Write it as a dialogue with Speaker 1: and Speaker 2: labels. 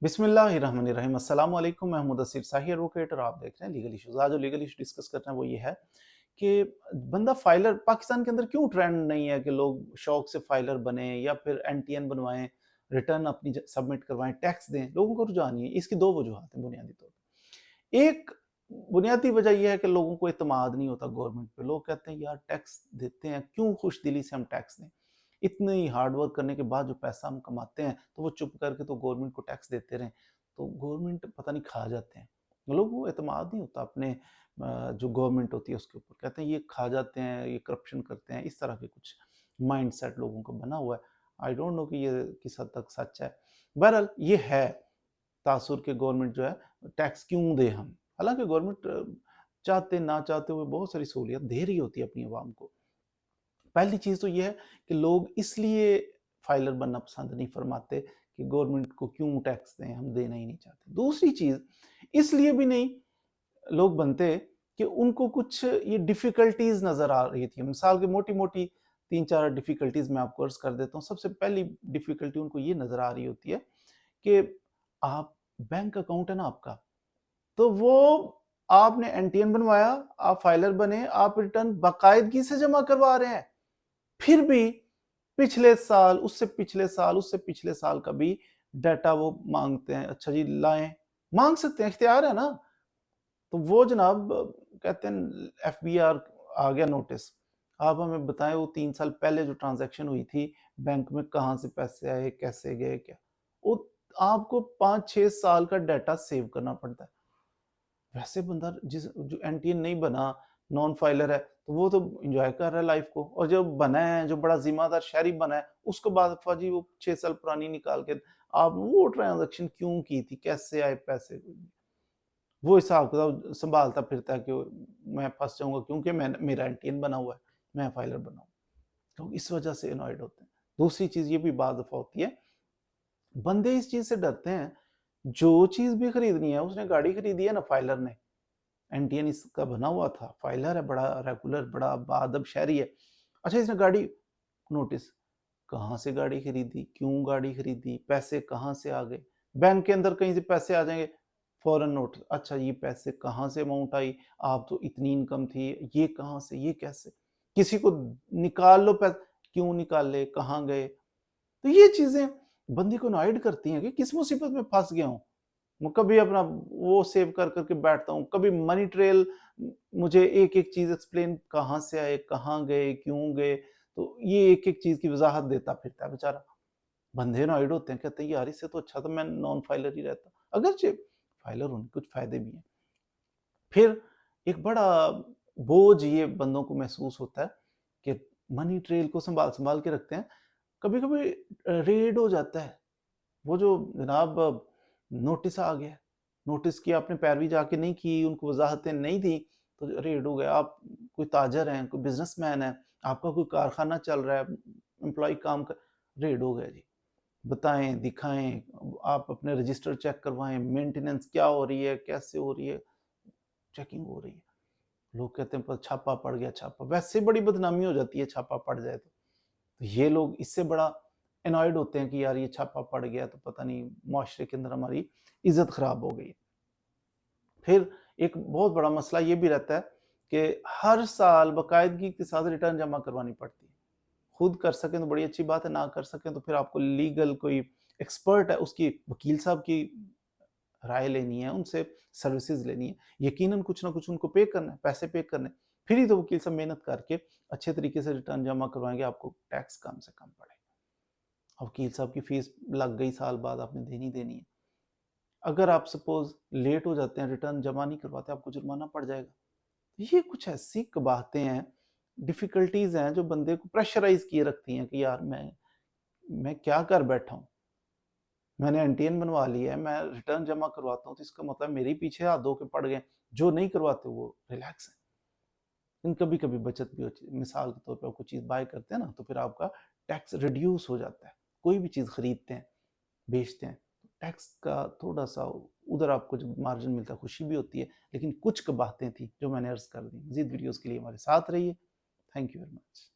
Speaker 1: बिस्मिल्लाहिर्रहमानिर्रहीम। अस्सलाम वालेकुम। मैं मुदस्सिर साही एडवोकेट और आप देख रहे हैं लीगल इश्यूज। आज जो लीगल इशू डिस्कस करना है वो ये है कि बंदा फाइलर पाकिस्तान के अंदर क्यों ट्रेंड नहीं है कि लोग शौक से फाइलर बने या फिर एनटीएन बनवाएं, रिटर्न अपनी सबमिट करवाएं, टैक्स दें। लोगों को रुझान नहीं है। इसकी दो वजूहत हैं बुनियादी तौर पर। एक बुनियादी वजह यह है कि लोगों को एतमाद नहीं होता गवर्नमेंट पे। लोग कहते हैं यार टैक्स देते हैं, क्यों खुश दिली से हम टैक्स दें। इतनी हार्ड वर्क करने के बाद जो पैसा हम कमाते हैं तो वो चुप करके तो गवर्नमेंट को टैक्स देते रहें तो गवर्नमेंट पता नहीं खा जाते हैं। लोगों को एतमाद नहीं होता अपने जो गवर्नमेंट होती है उसके ऊपर। कहते हैं ये खा जाते हैं, ये करप्शन करते हैं। इस तरह के कुछ माइंड सेट लोगों का बना हुआ है। आई डोंट नो कि ये किस हद तक सच है। बहरहाल ये है तासुर के गवर्नमेंट जो है टैक्स क्यों दे हम। हालांकि गवर्नमेंट चाहते ना चाहते हुए बहुत सारी सहूलियत दे रही होती है अपनी आवाम को। पहली चीज़ तो ये है कि लोग इसलिए फाइलर बनना पसंद नहीं फरमाते कि गवर्नमेंट को क्यों टैक्स दें, हम देना ही नहीं चाहते। दूसरी चीज़ इसलिए भी नहीं लोग बनते कि उनको कुछ ये डिफ़िकल्टीज़ नज़र आ रही थी। मिसाल की मोटी-मोटी 3-4 डिफ़िकल्टीज़ मैं आपको अर्ज़ कर देता हूँ। सबसे पहली डिफ़िकल्टी उनको ये नज़र आ रही होती है कि आप बैंक अकाउंट है ना आपका, तो वो आपने एनटीएन बनवाया, आप फाइलर बने, आप रिटर्न बाकायदगी से जमा करवा रहे हैं। फिर भी पिछले साल, उससे पिछले साल, उससे पिछले साल का भी डाटा वो मांगते हैं। अच्छा जी लाएं, मांग सकते हैं, इख्तियार है ना। तो वो जनाब कहते हैं एफबीआर आ गया नोटिस, आप हमें बताएं वो 3 साल पहले जो ट्रांजैक्शन हुई थी बैंक में कहाँ से पैसे आए, कैसे गए, क्या। वो आपको 5-6 साल का डाटा सेव करना पड़ता है। वैसे बंदा जिस जो एनटीएन नहीं बना, नॉन फाइलर है, तो वो तो एंजॉय कर रहा है लाइफ को। और जो बना है, जो बड़ा जिम्मेदार शहरी बना है, उसको बाद फौजी वो 6 साल पुरानी निकाल के आप वो ट्रांजैक्शन क्यों की थी, कैसे आए पैसे, वो हिसाब किताब संभालता फिरता है कि मैं फंस जाऊंगा क्योंकि मैं मेरा एनटीएन बना हुआ है, मैं फाइलर बनाऊँ। तो इस वजह से एनॉयड होते हैं। दूसरी चीज ये भी बाद दफा होती है, बंदे इस चीज से डरते हैं, जो चीज भी खरीदनी है, उसने गाड़ी खरीदी है ना फाइलर ने, एनटीएन इसका बना हुआ था, फाइलर है, बड़ा रेगुलर, बड़ा बाअदब शहरी है। अच्छा इसने गाड़ी, नोटिस, कहाँ से गाड़ी खरीदी, क्यों गाड़ी खरीदी, पैसे कहाँ से आ गए। बैंक के अंदर कहीं से पैसे आ जाएंगे, फौरन नोटिस, अच्छा ये पैसे कहाँ से अमाउंट आई, आप तो इतनी इनकम थी, ये कहाँ से, ये कैसे। किसी को निकाल लो पैसे, क्यों निकाले, कहाँ गए। तो ये चीजें बंदी को नाइड करती हैं कि किस मुसीबत में फंस गया हूँ। मैं कभी अपना वो सेव कर करके बैठता हूँ, कभी मनी ट्रेल मुझे एक एक चीज एक्सप्लेन, कहाँ से आए, कहाँ गए, क्यों गए। तो ये एक एक चीज की वजाहत देता फिरता है बेचारा। बंदे नाइड होते हैं, कहते हैं यार इससे तो अच्छा तो मैं नॉन फाइलर ही रहता। अगरचे फाइलर होने कुछ फायदे भी हैं। फिर एक बड़ा बोझ ये बंदों को महसूस होता है कि मनी ट्रेल को संभाल संभाल के रखते हैं। कभी कभी रेड हो जाता है, वो जो जनाब नोटिस आ गया, नोटिस की आपने पैरवी जाके नहीं की, उनको वजाहतें नहीं दी, तो रेड हो गया। आप कोई ताजर हैं, कोई बिजनेसमैन है, आपका कोई कारखाना चल रहा है, एम्प्लॉय काम कर, रेड हो गया जी। बताएं, दिखाएं, आप अपने रजिस्टर चेक करवाएं, मेंटेनेंस क्या हो रही है, कैसे हो रही है, चेकिंग हो रही है। लोग कहते हैं पर छापा पड़ गया, छापा, वैसे बड़ी बदनामी हो जाती है छापा पड़ जाए तो ये लोग इससे बड़ा एनॉयड होते हैं कि यार ये छापा पड़ गया तो पता नहीं मुआशरे के अंदर हमारी इज्जत खराब हो गई। फिर एक बहुत बड़ा मसला ये भी रहता है कि हर साल बाकायदगी के साथ रिटर्न जमा करवानी पड़ती है। खुद कर सकें तो बड़ी अच्छी बात है, ना कर सकें तो फिर आपको लीगल कोई एक्सपर्ट है, उसकी वकील साहब की राय लेनी है, उनसे सर्विसेज लेनी है। यकीनन कुछ ना कुछ उनको पे करना है, पैसे पे करने, फिर ही तो वकील साहब मेहनत करके अच्छे तरीके से रिटर्न जमा करवाएंगे, आपको टैक्स कम से कम पड़ेगा। वकील साहब की फीस लग गई, साल बाद आपने देनी देनी है। अगर आप सपोज लेट हो जाते हैं, रिटर्न जमा नहीं करवाते, आपको जुर्माना पड़ जाएगा। ये कुछ ऐसी कबाहतें हैं, डिफिकल्टीज हैं जो बंदे को प्रेशराइज किए रखती हैं कि यार मैं क्या कर बैठा हूँ। मैंने एनटीएन बनवा लिया है, मैं रिटर्न जमा करवाता हूँ तो इसका मतलब मेरे ही पीछे हाथ धो के पड़ गए। जो नहीं करवाते वो रिलैक्स है। लेकिन कभी कभी बचत भी होती है। मिसाल के तौर पर आप कोई चीज़ बाय करते हैं ना, तो फिर आपका टैक्स रिड्यूस हो जाता है। कोई भी चीज़ खरीदते हैं, बेचते हैं, टैक्स का थोड़ा सा उधर आपको जो मार्जिन मिलता है, खुशी भी होती है। लेकिन कुछ बातें थी जो मैंने अर्ज कर दी। मजीद वीडियोस के लिए हमारे साथ रहिए। Thank you very much.